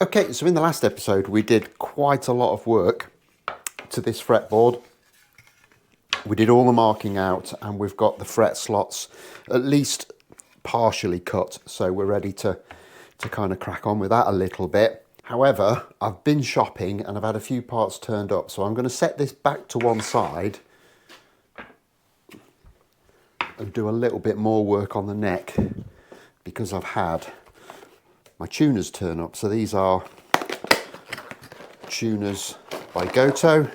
Okay, so in the last episode we did quite a lot of work to this fretboard. We did all the marking out and we've got the fret slots at least partially cut, so we're ready to kind of crack on with that a little bit. However, I've been shopping and I've had a few parts turned up, so I'm going to set this back to one side and do a little bit more work on the neck because I've had my tuners turn up. So these are tuners by Goto.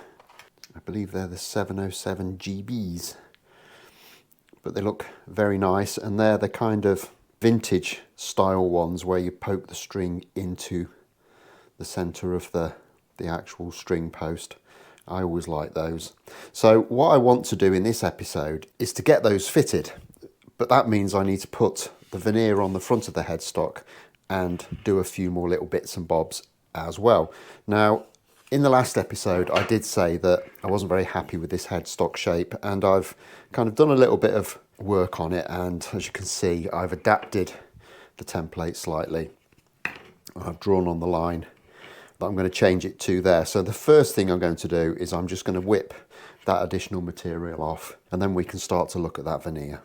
I believe they're the 707 GBs, but they look very nice, and they're the kind of vintage style ones where you poke the string into the center of the actual string post. I always like those. So what I want to do in this episode is to get those fitted, but that means I need to put the veneer on the front of the headstock and do a few more little bits and bobs as well. Now, in the last episode, I did say that I wasn't very happy with this headstock shape, and I've kind of done a little bit of work on it, and as you can see, I've adapted the template slightly. I've drawn on the line that I'm going to change it to there. So the first thing I'm going to do is I'm just going to whip that additional material off, and then we can start to look at that veneer.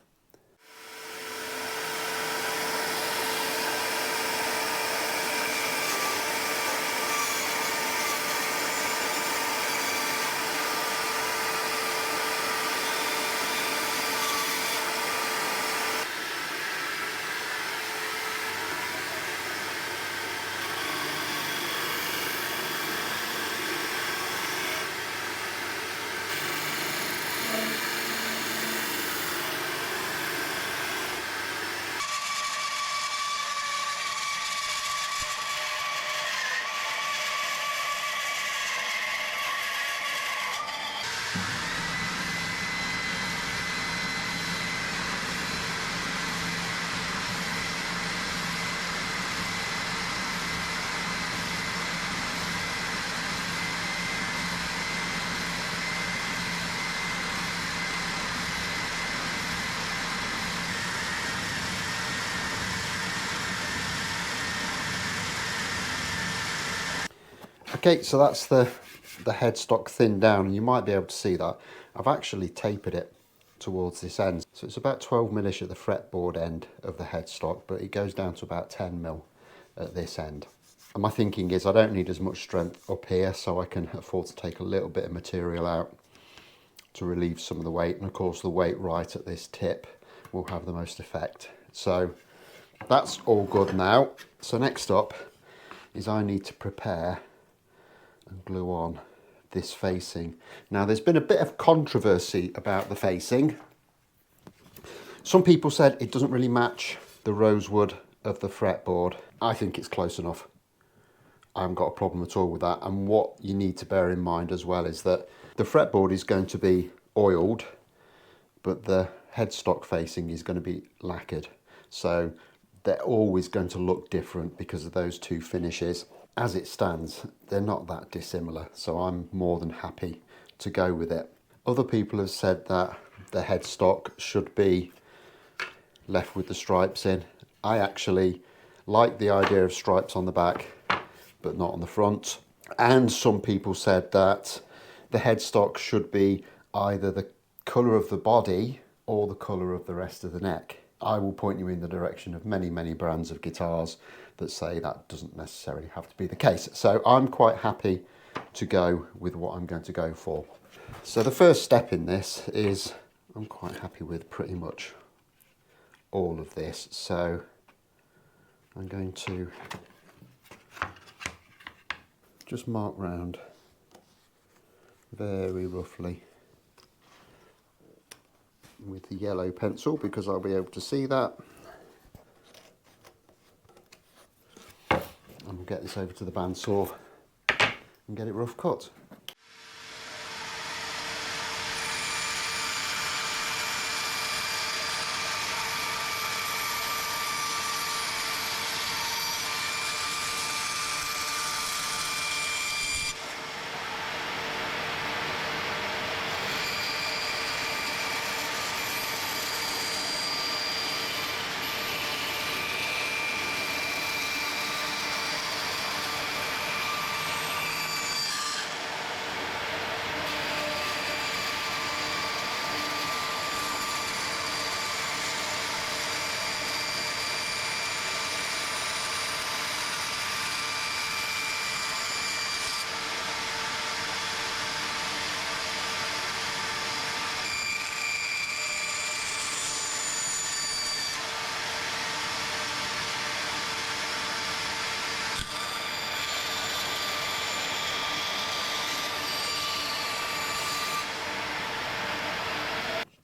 Okay, so that's the headstock thinned down, and you might be able to see that. I've actually tapered it towards this end. So it's about 12mm at the fretboard end of the headstock, but it goes down to about 10mm at this end. And my thinking is I don't need as much strength up here, so I can afford to take a little bit of material out to relieve some of the weight. And of course the weight right at this tip will have the most effect. So that's all good now. So next up is I need to prepare and glue on this facing. Now there's been a bit of controversy about the facing. Some people said it doesn't really match the rosewood of the fretboard. I think it's close enough. I haven't got a problem at all with that. And what you need to bear in mind as well is that the fretboard is going to be oiled, but the headstock facing is going to be lacquered. So they're always going to look different because of those two finishes. As it stands, they're not that dissimilar, so I'm more than happy to go with it. Other people have said that the headstock should be left with the stripes in. I actually like the idea of stripes on the back, but not on the front. And some people said that the headstock should be either the colour of the body or the colour of the rest of the neck. I will point you in the direction of many, many brands of guitars that say that doesn't necessarily have to be the case. So I'm quite happy to go with what I'm going to go for. So the first step in this is I'm quite happy with pretty much all of this. So I'm going to just mark round very roughly with the yellow pencil because I'll be able to see that. And we'll get this over to the bandsaw and get it rough cut.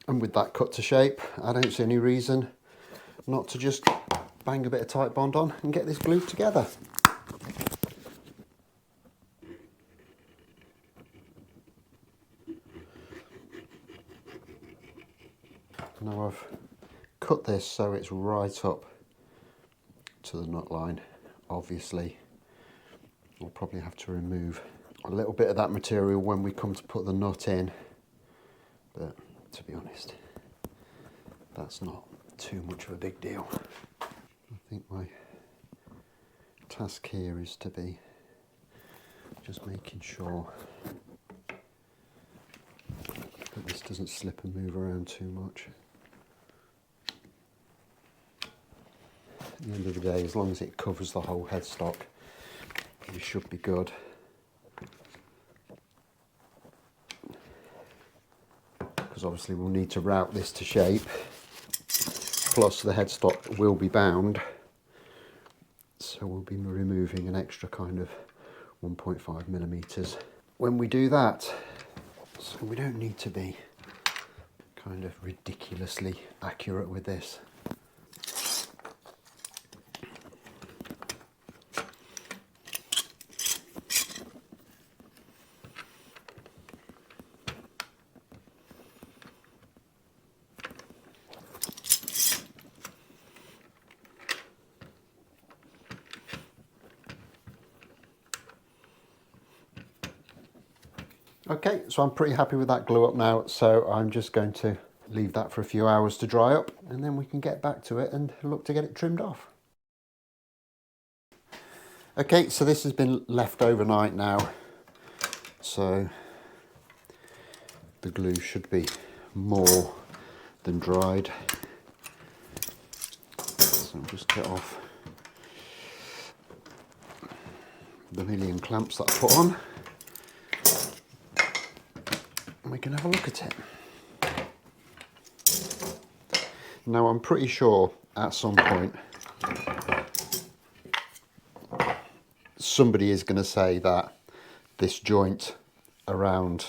And with that cut to shape, I don't see any reason not to just bang a bit of tight bond on and get this glued together. Now I've cut this so it's right up to the nut line. Obviously, I'll probably have to remove a little bit of that material when we come to put the nut in, but to be honest, that's not too much of a big deal. I think my task here is to be just making sure that this doesn't slip and move around too much. At the end of the day, as long as it covers the whole headstock, you should be good. Because obviously we'll need to route this to shape, plus the headstock will be bound, so we'll be removing an extra kind of 1.5 millimeters when we do that. So we don't need to be kind of ridiculously accurate with this. Okay, so I'm pretty happy with that glue up now, so I'm just going to leave that for a few hours to dry up, and then we can get back to it and look to get it trimmed off. Okay, so this has been left overnight now, so the glue should be more than dried. So I'll just get off the million clamps that I put on. We can have a look at it. Now I'm pretty sure at some point somebody is going to say that this joint around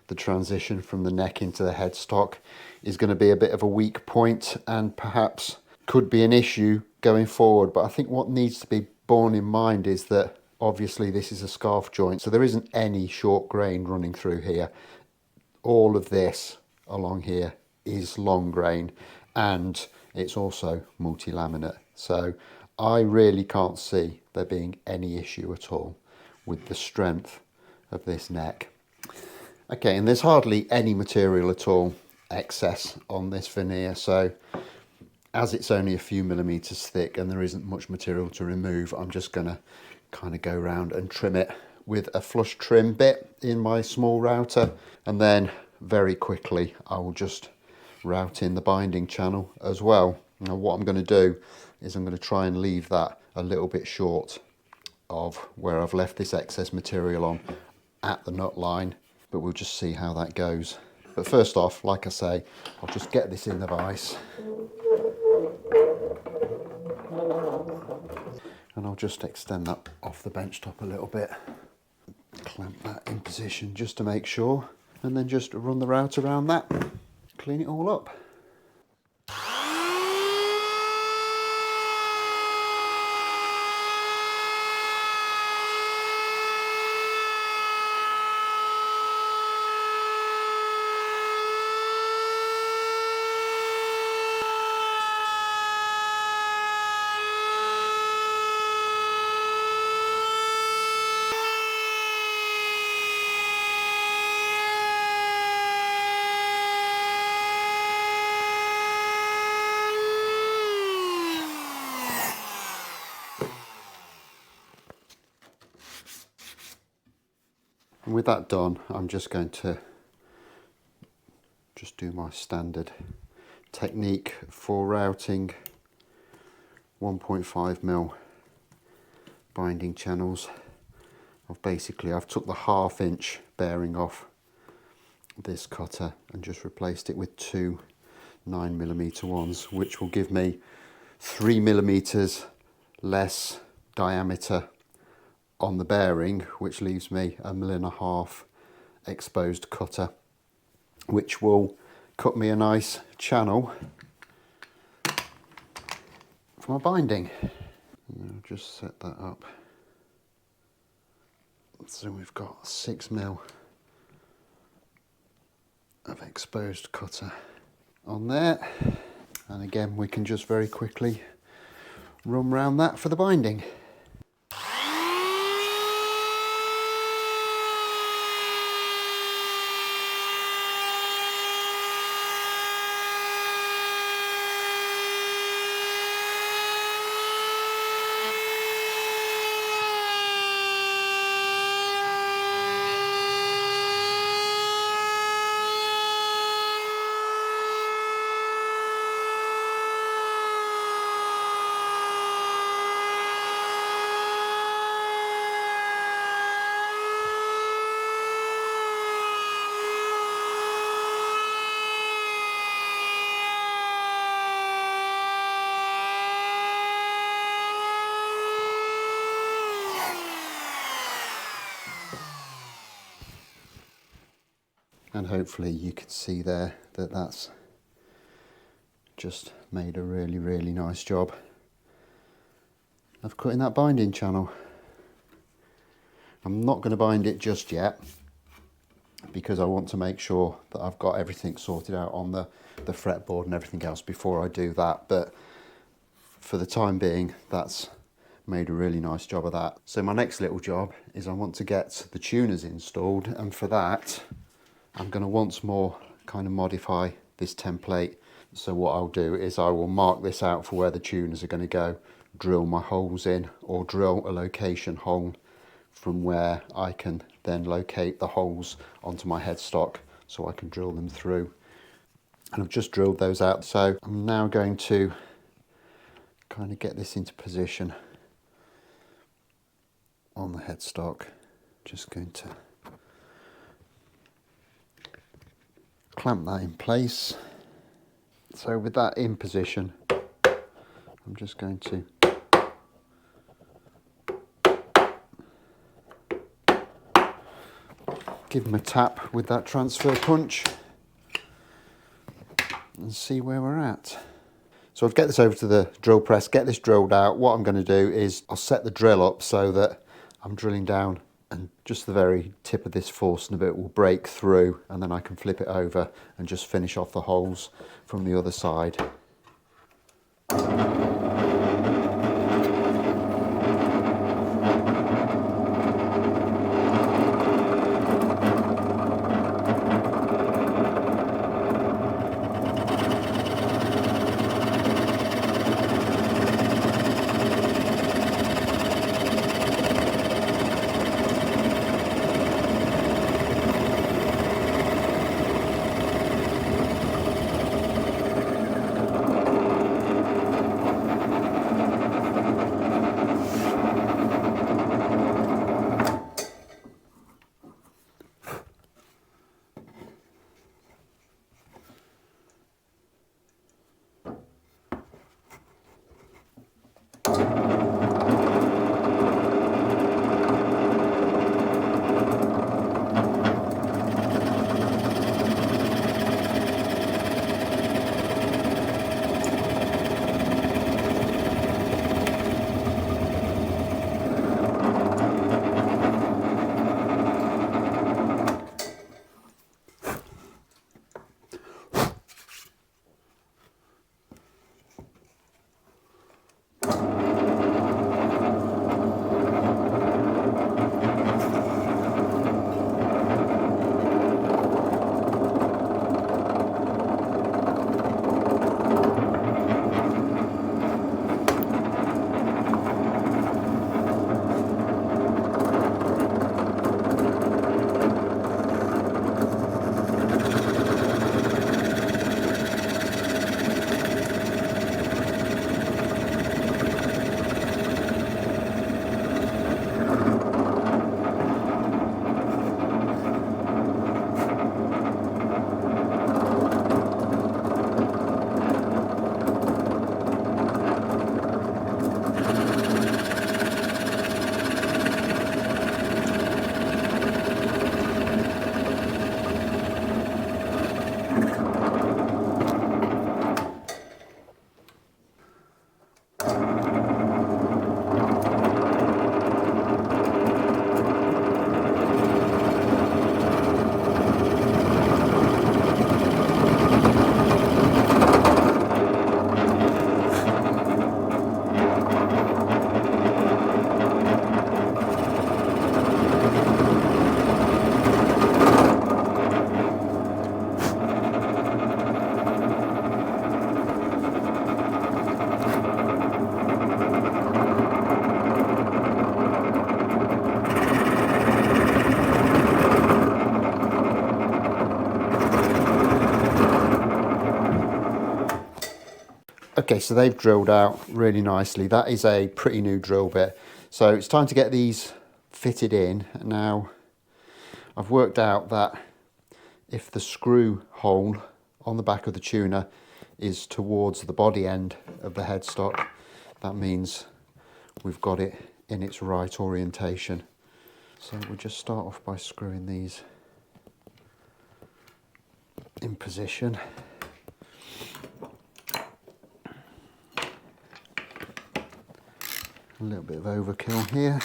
the transition from the neck into the headstock is going to be a bit of a weak point and perhaps could be an issue going forward, but I think what needs to be borne in mind is that obviously this is a scarf joint, so there isn't any short grain running through here. All of this along here is long grain, and it's also multi-laminate, so I really can't see there being any issue at all with the strength of this neck. Okay, and there's hardly any material at all excess on this veneer, so as it's only a few millimeters thick and there isn't much material to remove, I'm just going to kind of go around and trim it with a flush trim bit in my small router, and then very quickly I will just route in the binding channel as well. Now what I'm going to do is I'm going to try and leave that a little bit short of where I've left this excess material on at the nut line, but we'll just see how that goes. But first off, like I say, I'll just get this in the vise and I'll just extend that off the bench top a little bit, clamp that in position just to make sure, and then just run the route around that, clean it all up. And with that done, I'm just going to do my standard technique for routing 1.5mm binding channels. I've took the 1/2 inch bearing off this cutter and just replaced it with two 9mm ones, which will give me 3mm less diameter on the bearing, which leaves me 1.5mm exposed cutter, which will cut me a nice channel for my binding. And I'll just set that up. So we've got 6mm of exposed cutter on there. And again, we can just very quickly run round that for the binding. And hopefully you can see there that that's just made a really, really nice job of cutting that binding channel. I'm not going to bind it just yet because I want to make sure that I've got everything sorted out on the fretboard and everything else before I do that. But for the time being, that's made a really nice job of that. So my next little job is I want to get the tuners installed, and for that I'm going to once more kind of modify this template. So what I'll do is I will mark this out for where the tuners are going to go, drill my holes in, or drill a location hole from where I can then locate the holes onto my headstock so I can drill them through. And I've just drilled those out. So I'm now going to kind of get this into position on the headstock. Just going to clamp that in place. So with that in position, I'm just going to give them a tap with that transfer punch and see where we're at. So I'll get this over to the drill press, get this drilled out. What I'm going to do is I'll set the drill up so that I'm drilling down and just the very tip of this Forstner bit will break through, and then I can flip it over and just finish off the holes from the other side. Okay, so they've drilled out really nicely. That is a pretty new drill bit. So it's time to get these fitted in. Now, I've worked out that if the screw hole on the back of the tuner is towards the body end of the headstock, that means we've got it in its right orientation. So we'll just start off by screwing these in position. A little bit of overkill here.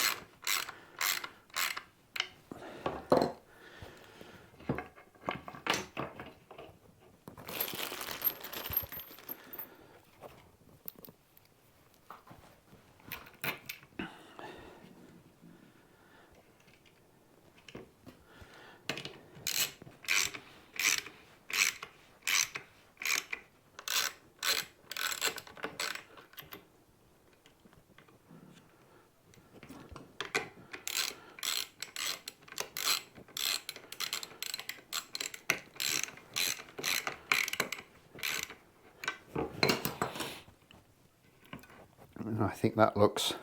And I think that looks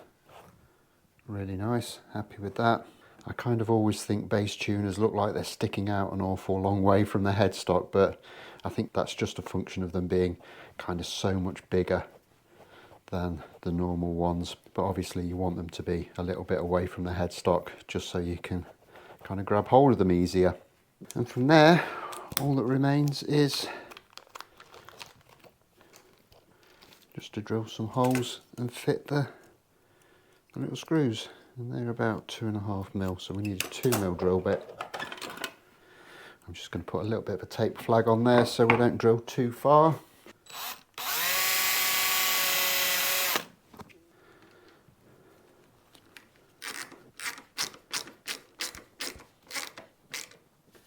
really nice, happy with that. I kind of always think bass tuners look like they're sticking out an awful long way from the headstock, but I think that's just a function of them being kind of so much bigger than the normal ones. But obviously you want them to be a little bit away from the headstock just so you can kind of grab hold of them easier. And from there, all that remains is just to drill some holes and fit the little screws. And they're about 2.5 mil, so we need a 2 mil drill bit. I'm just going to put a little bit of a tape flag on there so we don't drill too far.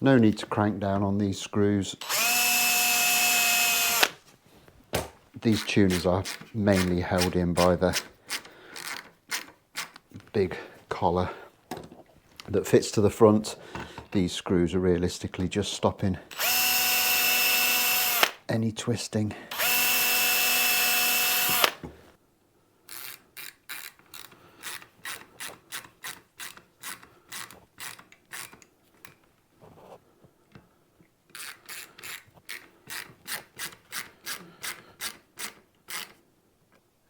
No need to crank down on these screws. These tuners are mainly held in by the big collar that fits to the front. These screws are realistically just stopping any twisting.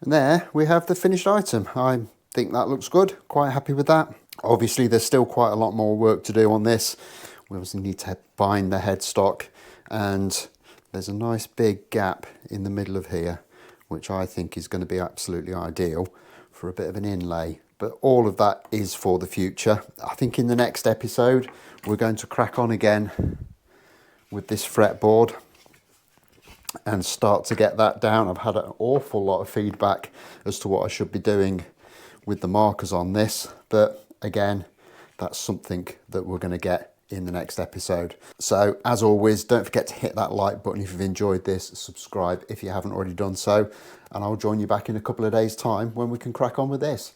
And there we have the finished item. I think that looks good, quite happy with that. Obviously there's still quite a lot more work to do on this. We obviously need to bind the headstock, and there's a nice big gap in the middle of here, which I think is going to be absolutely ideal for a bit of an inlay. But all of that is for the future. I think in the next episode we're going to crack on again with this fretboard and start to get that down. I've had an awful lot of feedback as to what I should be doing with the markers on this, but again, that's something that we're going to get in the next episode. So as always, don't forget to hit that like button if you've enjoyed this, subscribe if you haven't already done so, and I'll join you back in a couple of days' time when we can crack on with this.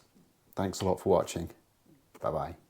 Thanks a lot for watching. Bye bye.